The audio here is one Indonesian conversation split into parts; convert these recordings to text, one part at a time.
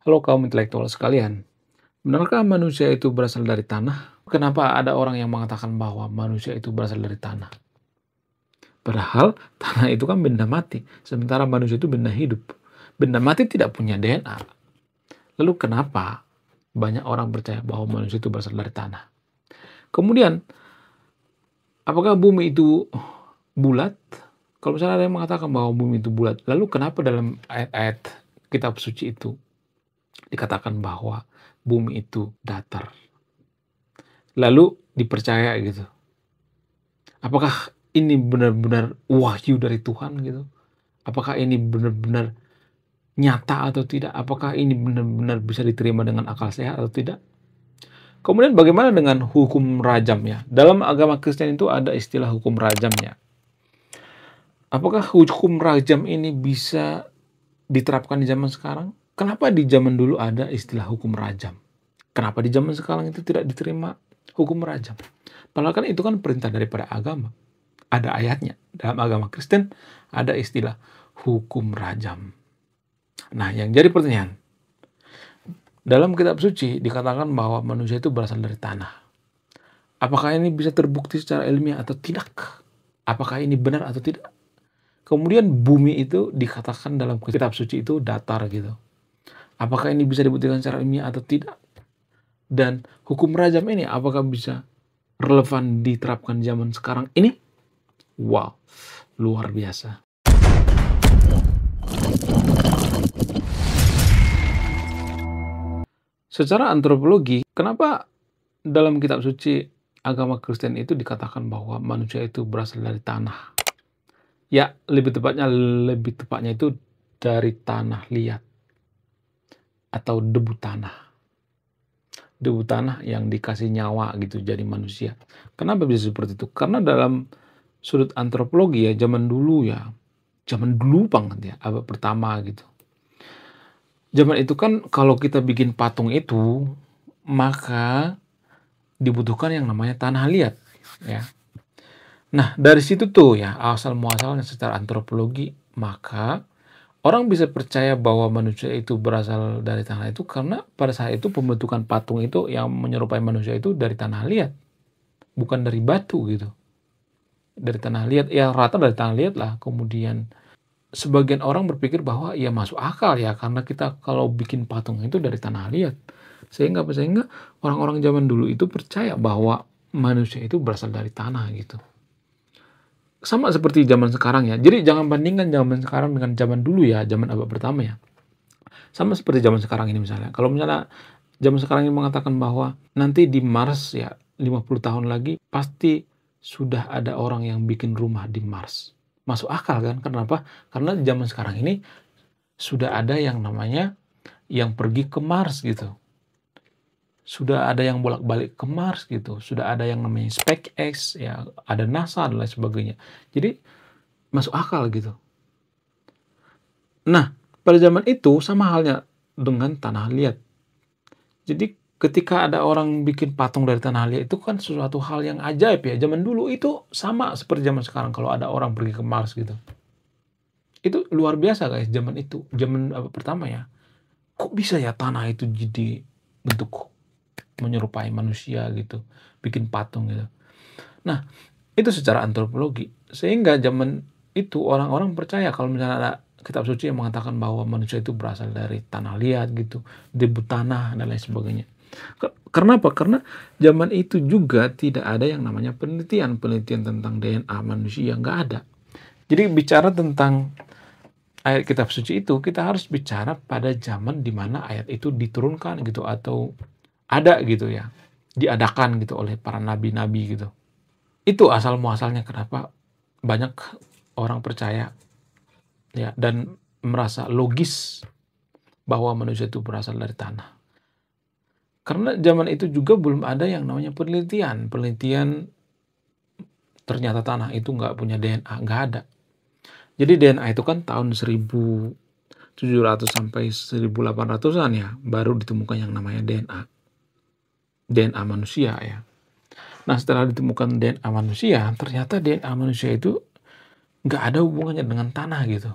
Halo kaum intelektual sekalian, benarkah manusia itu berasal dari tanah? Kenapa ada orang yang mengatakan bahwa manusia itu berasal dari tanah? Padahal tanah itu kan benda mati, sementara manusia itu benda hidup. Benda mati tidak punya DNA. Lalu kenapa banyak orang percaya bahwa manusia itu berasal dari tanah? Kemudian, apakah bumi itu bulat? Kalau misalnya ada yang mengatakan bahwa bumi itu bulat, lalu kenapa dalam ayat-ayat kitab suci itu dikatakan bahwa bumi itu datar? Lalu dipercaya gitu. Apakah ini benar-benar wahyu dari Tuhan gitu? Apakah ini benar-benar nyata atau tidak? Apakah ini benar-benar bisa diterima dengan akal sehat atau tidak? Kemudian bagaimana dengan hukum rajam ya? Dalam agama Kristen itu ada istilah hukum rajamnya. Apakah hukum rajam ini bisa diterapkan di zaman sekarang? Kenapa di zaman dulu ada istilah hukum rajam? Kenapa di zaman sekarang itu tidak diterima hukum rajam? Padahal kan itu kan perintah daripada agama. Ada ayatnya. Dalam agama Kristen ada istilah hukum rajam. Nah, yang jadi pertanyaan, dalam kitab suci dikatakan bahwa manusia itu berasal dari tanah. Apakah ini bisa terbukti secara ilmiah atau tidak? Apakah ini benar atau tidak? Kemudian bumi itu dikatakan dalam kitab suci itu datar gitu. Apakah ini bisa dibuktikan secara ilmiah atau tidak? Dan hukum rajam ini apakah bisa relevan diterapkan zaman sekarang ini? Wow, luar biasa. Secara antropologi, kenapa dalam kitab suci agama Kristen itu dikatakan bahwa manusia itu berasal dari tanah? Ya, lebih tepatnya itu dari tanah liat atau debu tanah. Debu tanah yang dikasih nyawa gitu jadi manusia. Kenapa bisa seperti itu? Karena dalam sudut antropologi ya, zaman dulu banget ya, abad pertama gitu. Zaman itu kan kalau kita bikin patung itu, maka dibutuhkan yang namanya tanah liat ya. Nah, dari situ tuh ya asal muasalnya secara antropologi, maka orang bisa percaya bahwa manusia itu berasal dari tanah itu karena pada saat itu pembentukan patung itu yang menyerupai manusia itu dari tanah liat, bukan dari batu gitu. Dari tanah liat, ya rata dari tanah liat lah. Kemudian sebagian orang berpikir bahwa ya masuk akal ya karena kita kalau bikin patung itu dari tanah liat. Sehingga orang-orang zaman dulu itu percaya bahwa manusia itu berasal dari tanah gitu. Sama seperti zaman sekarang ya. Jadi jangan bandingkan zaman sekarang dengan zaman dulu ya, zaman abad pertama ya. Sama seperti zaman sekarang ini misalnya. Kalau misalnya zaman sekarang ini mengatakan bahwa nanti di Mars ya 50 tahun lagi pasti sudah ada orang yang bikin rumah di Mars. Masuk akal kan? Kenapa? Karena zaman sekarang ini sudah ada yang namanya yang pergi ke Mars gitu. Sudah ada yang bolak-balik ke Mars gitu. Sudah ada yang namanya SpaceX, ya, ada NASA dan lain sebagainya. Jadi masuk akal gitu. Nah, pada zaman itu sama halnya dengan tanah liat. Jadi ketika ada orang bikin patung dari tanah liat itu kan sesuatu hal yang ajaib ya. Zaman dulu itu sama seperti zaman sekarang kalau ada orang pergi ke Mars gitu. Itu luar biasa guys zaman itu. Zaman abad pertama ya. Kok bisa ya tanah itu jadi bentuk menyerupai manusia gitu, bikin patung gitu. Nah, itu secara antropologi. Sehingga zaman itu orang-orang percaya kalau misalnya ada kitab suci yang mengatakan bahwa manusia itu berasal dari tanah liat gitu, debu tanah dan lain sebagainya. Karena apa? Karena zaman itu juga tidak ada yang namanya penelitian tentang DNA manusia, nggak ada. Jadi bicara tentang ayat kitab suci itu, kita harus bicara pada zaman di mana ayat itu diturunkan gitu atau ada gitu ya, diadakan gitu oleh para nabi-nabi gitu. Itu asal muasalnya kenapa banyak orang percaya ya dan merasa logis bahwa manusia itu berasal dari tanah. Karena zaman itu juga belum ada yang namanya penelitian. Penelitian ternyata tanah itu nggak punya DNA, nggak ada. Jadi DNA itu kan tahun 1700 sampai 1800-an ya, baru ditemukan yang namanya DNA manusia ya. Nah setelah ditemukan DNA manusia, ternyata DNA manusia itu nggak ada hubungannya dengan tanah gitu.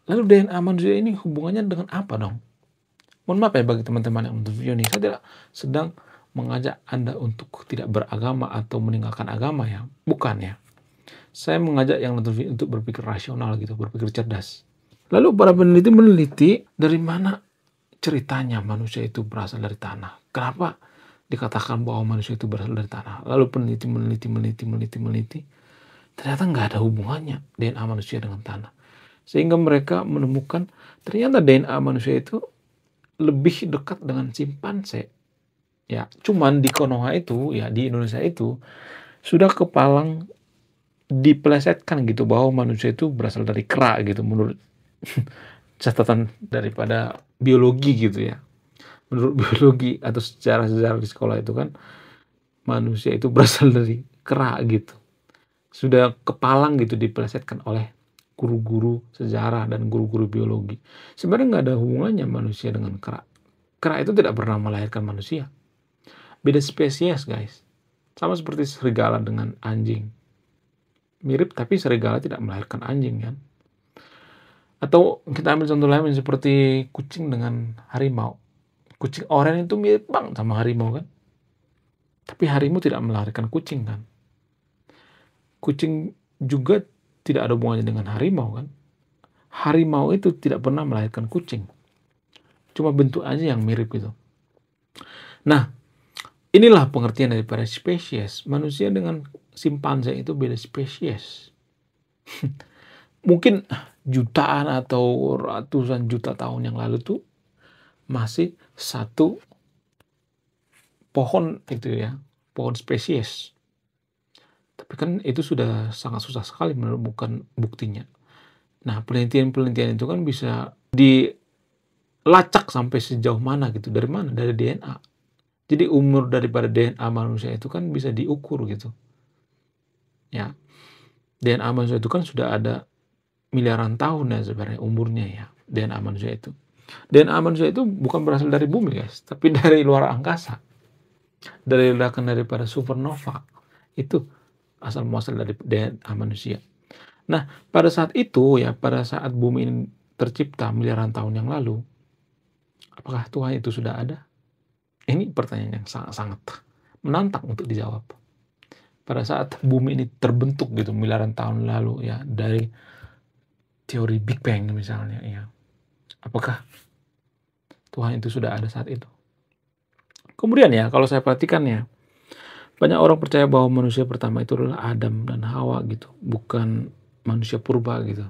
Lalu DNA manusia ini hubungannya dengan apa dong? Mohon maaf ya bagi teman-teman yang nonton video ini, saya tidak sedang mengajak Anda untuk tidak beragama atau meninggalkan agama ya, bukan ya. Saya mengajak yang nonton video untuk berpikir rasional gitu, berpikir cerdas. Lalu para peneliti meneliti dari mana ceritanya manusia itu berasal dari tanah. Kenapa dikatakan bahwa manusia itu berasal dari tanah? Lalu peneliti meneliti. Ternyata nggak ada hubungannya DNA manusia dengan tanah. Sehingga mereka menemukan ternyata DNA manusia itu lebih dekat dengan simpanse. Ya, cuman di Konoha itu, ya di Indonesia itu sudah kepalang dipelesetkan gitu bahwa manusia itu berasal dari kera gitu menurut catatan daripada biologi gitu ya. Menurut biologi atau sejarah-sejarah di sekolah itu kan manusia itu berasal dari kera gitu. Sudah kepalang gitu dipelesetkan oleh guru-guru sejarah dan guru-guru biologi. Sebenarnya nggak ada hubungannya manusia dengan kera. Kera itu tidak pernah melahirkan manusia. Beda spesies guys. Sama seperti serigala dengan anjing. Mirip tapi serigala tidak melahirkan anjing kan. Atau kita ambil contoh lain seperti kucing dengan harimau. Kucing oranye itu mirip banget sama harimau kan. Tapi harimau tidak melahirkan kucing kan. Kucing juga tidak ada hubungannya dengan harimau kan. Harimau itu tidak pernah melahirkan kucing. Cuma bentuk aja yang mirip gitu. Nah, inilah pengertian daripada spesies. Manusia dengan simpanse itu beda spesies. Mungkin jutaan atau ratusan juta tahun yang lalu tuh masih satu pohon itu ya, pohon spesies. Tapi kan itu sudah sangat susah sekali menemukan buktinya. Nah, penelitian-penelitian itu kan bisa dilacak sampai sejauh mana gitu. Dari mana? Dari DNA. Jadi umur daripada DNA manusia itu kan bisa diukur gitu. Ya. DNA manusia itu kan sudah ada miliaran tahun ya sebenarnya umurnya ya. DNA manusia itu. DNA manusia itu bukan berasal dari bumi guys, tapi dari luar angkasa. Dari ledakan daripada supernova. Itu asal muasal dari DNA manusia. Nah, pada saat itu ya, pada saat bumi ini tercipta miliaran tahun yang lalu, apakah Tuhan itu sudah ada? Ini pertanyaan yang sangat-sangat menantang untuk dijawab. Pada saat bumi ini terbentuk gitu miliaran tahun lalu ya, dari teori Big Bang misalnya ya. Apakah Tuhan itu sudah ada saat itu? Kemudian ya, kalau saya perhatikan ya, banyak orang percaya bahwa manusia pertama itu adalah Adam dan Hawa gitu, bukan manusia purba gitu.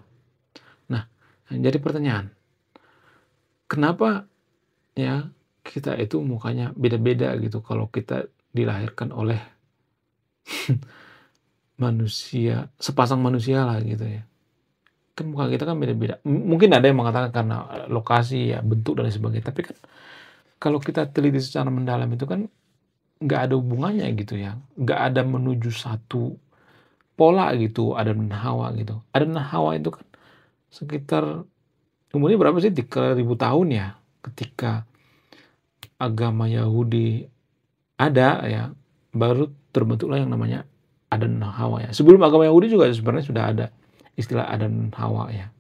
Nah, jadi pertanyaan, kenapa ya kita itu mukanya beda-beda gitu kalau kita dilahirkan oleh manusia, sepasang manusia lah gitu ya. Kan muka kita kan beda-beda. Mungkin ada yang mengatakan karena lokasi ya, bentuk dan lain sebagainya. Tapi kan kalau kita teliti secara mendalam itu kan nggak ada hubungannya gitu ya. Nggak ada menuju satu pola gitu, Adam dan Hawa gitu. Adam dan Hawa itu kan sekitar umurnya berapa sih? 3.000 tahun ya. Ketika agama Yahudi ada ya, baru terbentuklah yang namanya Adam dan Hawa ya. Sebelum agama Yahudi juga sebenarnya sudah ada istilah Adam dan Hawa ya.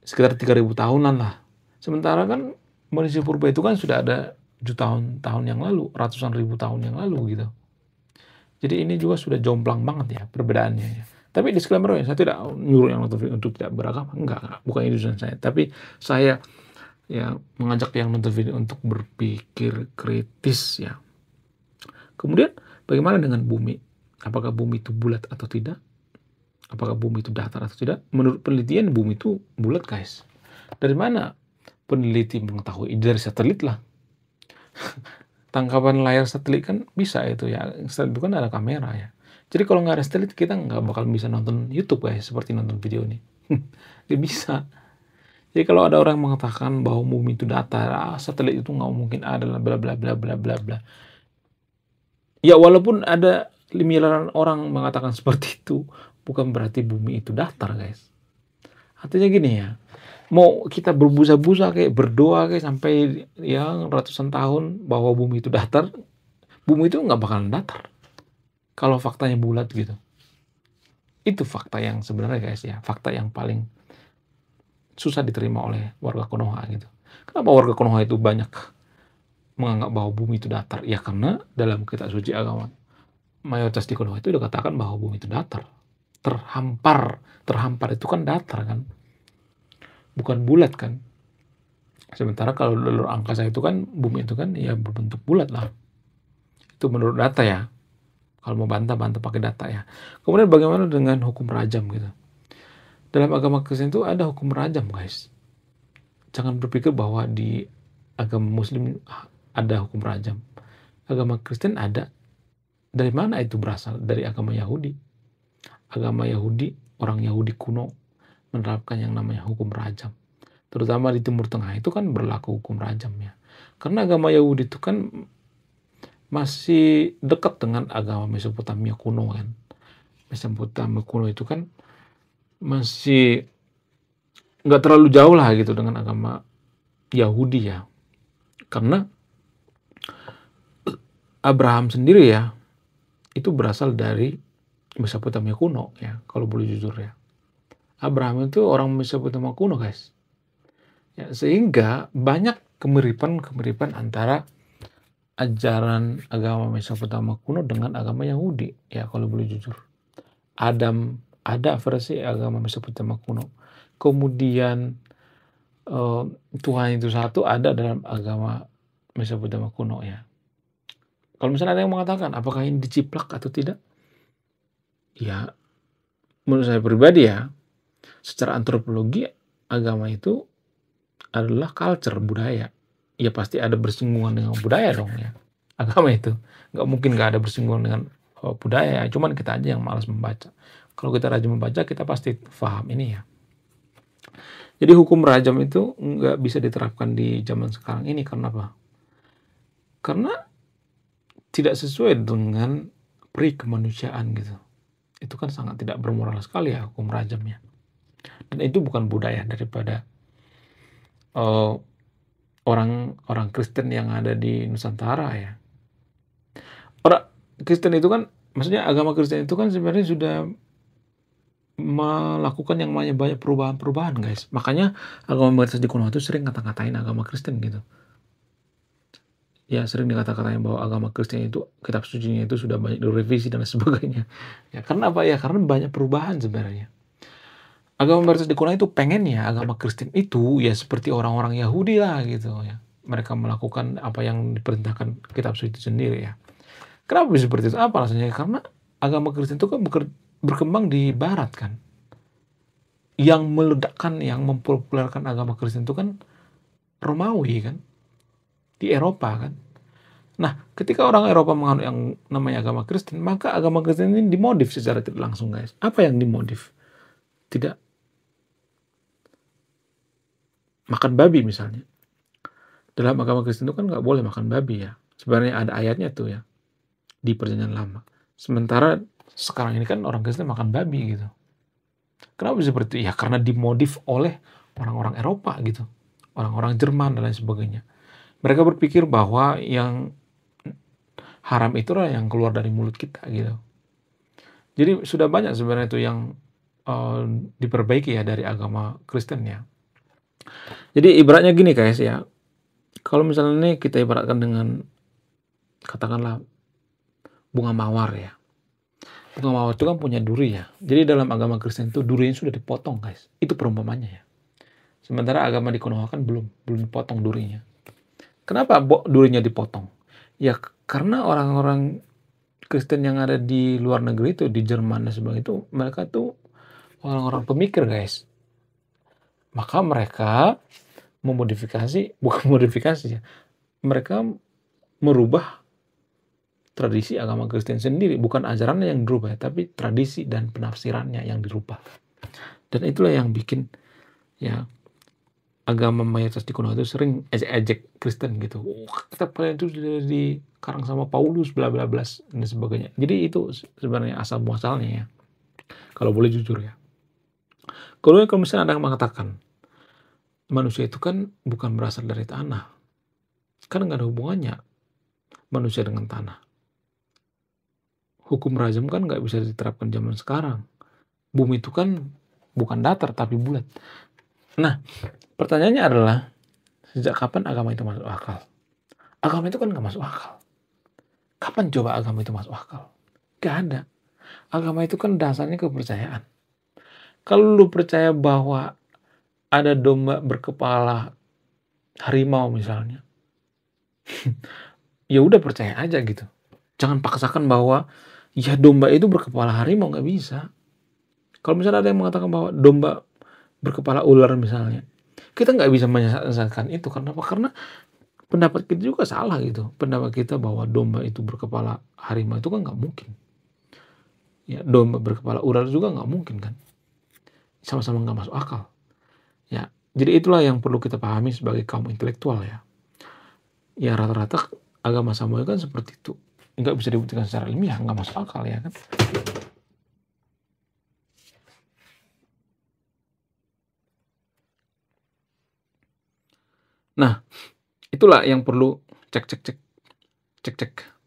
Sekitar 3.000 tahunan lah. Sementara kan manusia purba itu kan sudah ada jutaan tahun yang lalu, ratusan ribu tahun yang lalu gitu. Jadi ini juga sudah jomplang banget ya perbedaannya ya. Tapi disclaimer ya, saya tidak nyuruh yang nonton video untuk tidak beragama, enggak, bukan itu tujuan saya. Tapi saya ya mengajak yang nonton video untuk berpikir kritis ya. Kemudian bagaimana dengan bumi? Apakah bumi itu bulat atau tidak? Apakah bumi itu datar atau tidak? Menurut penelitian bumi itu bulat guys. Dari mana peneliti mengetahui? Dari satelit lah. Tangkapan layar satelit kan bisa itu ya. Satelit itu kan ada kamera ya. Jadi kalau nggak ada satelit kita nggak bakal bisa nonton YouTube guys seperti nonton video ini. Nggak bisa. Jadi kalau ada orang mengatakan bahwa bumi itu datar, satelit itu nggak mungkin ada, bla bla bla bla bla bla. Ya walaupun ada miliaran orang mengatakan seperti itu, bukan berarti bumi itu datar guys. Artinya gini ya, mau kita berbusa-busa kayak berdoa kayak sampai ya ratusan tahun bahwa bumi itu datar, bumi itu nggak bakalan datar. Kalau faktanya bulat gitu. Itu fakta yang sebenarnya guys ya, fakta yang paling susah diterima oleh warga Konoha gitu. Kenapa warga Konoha itu banyak menganggap bahwa bumi itu datar? Ya karena dalam kitab suci agama mayoritas di Konoha itu dikatakan bahwa bumi itu datar. Terhampar itu kan datar kan, bukan bulat kan. Sementara kalau jalur angkasa itu kan, bumi itu kan ya berbentuk bulat lah. Itu menurut data ya. Kalau mau bantah pakai data ya. Kemudian bagaimana dengan hukum rajam gitu? Dalam agama Kristen itu ada hukum rajam, guys. Jangan berpikir bahwa di agama Muslim ada hukum rajam. Agama Kristen ada. Dari mana itu berasal? Dari agama Yahudi. Agama Yahudi, orang Yahudi kuno menerapkan yang namanya hukum rajam. Terutama di Timur Tengah itu kan berlaku hukum rajam ya. Karena agama Yahudi itu kan masih dekat dengan agama Mesopotamia kuno kan. Mesopotamia kuno itu kan masih nggak terlalu jauh lah gitu dengan agama Yahudi ya. Karena Abraham sendiri ya, itu berasal dari Mesopotamia kuno ya, kalau boleh jujur ya. Abraham itu orang Mesopotamia kuno, guys. Ya, sehingga banyak kemiripan antara ajaran agama Mesopotamia kuno dengan agama Yahudi ya, kalau boleh jujur. Adam ada versi agama Mesopotamia kuno. Kemudian Tuhan itu satu ada dalam agama Mesopotamia kuno ya. Kalau misalnya ada yang mengatakan apakah ini diciplak atau tidak? Ya, menurut saya pribadi ya, secara antropologi agama itu adalah culture, budaya. Ya pasti ada bersinggungan dengan budaya dong ya. Agama itu nggak mungkin nggak ada bersinggungan dengan budaya. Cuman kita aja yang malas membaca. Kalau kita rajin membaca, kita pasti paham ini ya. Jadi hukum rajam itu nggak bisa diterapkan di zaman sekarang ini. Karena apa? Karena tidak sesuai dengan pri kemanusiaan gitu. Itu kan sangat tidak bermoral sekali ya hukum rajamnya. Dan itu bukan budaya daripada orang Kristen yang ada di Nusantara ya. Orang Kristen itu kan, maksudnya agama Kristen itu kan sebenarnya sudah melakukan yang namanya banyak perubahan-perubahan, guys. Makanya agama mayoritas di Konoha itu sering ngata-ngatain agama Kristen gitu. Ya sering dikata-katain bahwa agama Kristen itu kitab sucinya itu sudah banyak direvisi dan sebagainya. Ya karena apa ya? Karena banyak perubahan sebenarnya. Agama mayoritas di Konoha itu pengen ya agama Kristen itu ya seperti orang-orang Yahudi lah gitu ya. Mereka melakukan apa yang diperintahkan kitab suci itu sendiri ya. Kenapa bisa seperti itu? Apa alasannya? Karena agama Kristen itu kan berkembang di Barat kan. Yang meledakkan, yang mempopulerkan agama Kristen itu kan Romawi kan. Di Eropa kan. Nah, ketika orang Eropa menganut yang namanya agama Kristen, maka agama Kristen ini dimodif secara tidak langsung, guys. Apa yang dimodif? Tidak makan babi misalnya. Dalam agama Kristen itu kan nggak boleh makan babi ya. Sebenarnya ada ayatnya tuh ya di Perjanjian Lama. Sementara sekarang ini kan orang Kristen makan babi gitu. Kenapa seperti itu? Ya karena dimodif oleh orang-orang Eropa gitu. Orang-orang Jerman dan lain sebagainya. Mereka berpikir bahwa yang haram itulah yang keluar dari mulut kita gitu. Jadi sudah banyak sebenarnya itu yang diperbaiki ya dari agama Kristen ya. Jadi ibaratnya gini guys ya. Kalau misalnya ini kita ibaratkan dengan katakanlah bunga mawar ya. Bunga mawar itu kan punya duri ya. Jadi dalam agama Kristen itu durinya sudah dipotong guys. Itu perumpamannya ya. Sementara agama di Konoha kan belum dipotong durinya. Kenapa durinya dipotong? Ya karena orang-orang Kristen yang ada di luar negeri itu, di Jerman dan sebagainya itu, mereka tuh orang-orang pemikir guys. Maka mereka bukan modifikasi ya. Mereka merubah tradisi agama Kristen sendiri. Bukan ajarannya yang dirubah, tapi tradisi dan penafsirannya yang dirubah. Dan itulah yang bikin ya agama mayoritas di Konoha itu sering ejek-ejek Kristen gitu. Kitab kalian itu sudah dikarang sama Paulus bla bla bla dan sebagainya. Jadi itu sebenarnya asal muasalnya ya. Kalau boleh jujur ya. Kalau misalnya ada yang mengatakan manusia itu kan bukan berasal dari tanah. Kan nggak ada hubungannya manusia dengan tanah. Hukum rajam kan nggak bisa diterapkan zaman sekarang. Bumi itu kan bukan datar tapi bulat. Nah, pertanyaannya adalah Sejak kapan agama itu masuk akal? Agama itu kan nggak masuk akal. Kapan coba agama itu masuk akal? Nggak ada. Agama itu kan dasarnya kepercayaan. Kalau lu percaya bahwa ada domba berkepala harimau misalnya, ya udah percaya aja gitu. Jangan paksakan bahwa ya domba itu berkepala harimau, nggak bisa. Kalau misalnya ada yang mengatakan bahwa domba berkepala ular misalnya, kita nggak bisa menyesatkan itu. Kenapa? Karena pendapat kita juga salah gitu. Pendapat kita bahwa domba itu berkepala harimau itu kan nggak mungkin. Ya, domba berkepala ular juga nggak mungkin kan. Sama-sama nggak masuk akal. Ya, jadi itulah yang perlu kita pahami sebagai kaum intelektual ya. Ya rata-rata agama Samoa kan seperti itu. Nggak bisa dibuktikan secara ilmiah, nggak masuk akal ya kan. Nah, itulah yang perlu cek.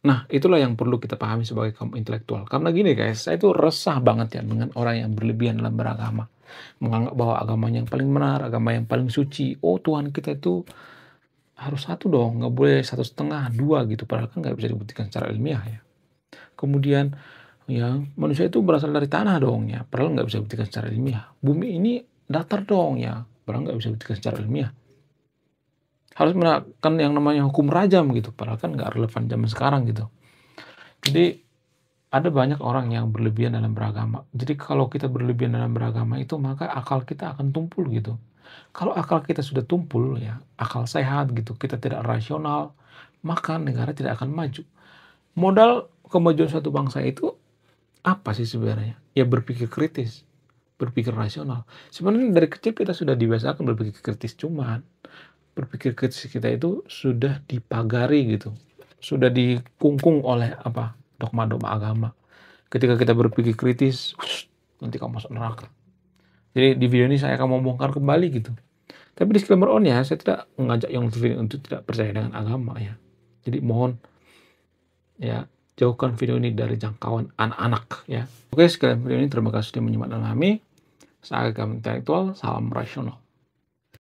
Nah, itulah yang perlu kita pahami sebagai kaum intelektual. Karena gini guys, saya itu resah banget ya dengan orang yang berlebihan dalam beragama. Menganggap bahwa agamanya yang paling benar, agama yang paling suci. Oh, Tuhan kita itu harus satu dong, nggak boleh 1,5, 2 gitu. Padahal kan nggak bisa dibuktikan secara ilmiah ya. Kemudian ya manusia itu berasal dari tanah dong ya. Padahal nggak bisa dibuktikan secara ilmiah. Bumi ini datar dong ya. Padahal nggak bisa dibuktikan secara ilmiah. Harus menerapkan yang namanya hukum rajam gitu. Padahal kan nggak relevan zaman sekarang gitu. Jadi ada banyak orang yang berlebihan dalam beragama. Jadi kalau kita berlebihan dalam beragama itu maka akal kita akan tumpul gitu. Kalau akal kita sudah tumpul ya, akal sehat gitu, kita tidak rasional, maka negara tidak akan maju. Modal kemajuan suatu bangsa itu apa sih sebenarnya? Ya berpikir kritis, berpikir rasional. Sebenarnya dari kecil kita sudah dibiasakan berpikir kritis, cuman berpikir kritis kita itu sudah dipagari gitu. Sudah dikungkung oleh apa? Dogma-dogma agama. Ketika kita berpikir kritis, nanti kamu masuk neraka. Jadi di video ini saya akan membongkar kembali gitu. Tapi disclaimer on ya, saya tidak mengajak yang video untuk tidak percaya dengan agama ya. Jadi mohon ya jauhkan video ini dari jangkauan anak-anak ya. Oke, sekian video ini, terima kasih sudah menyimak dan memahami. Saya agama intelektual, salam rasional.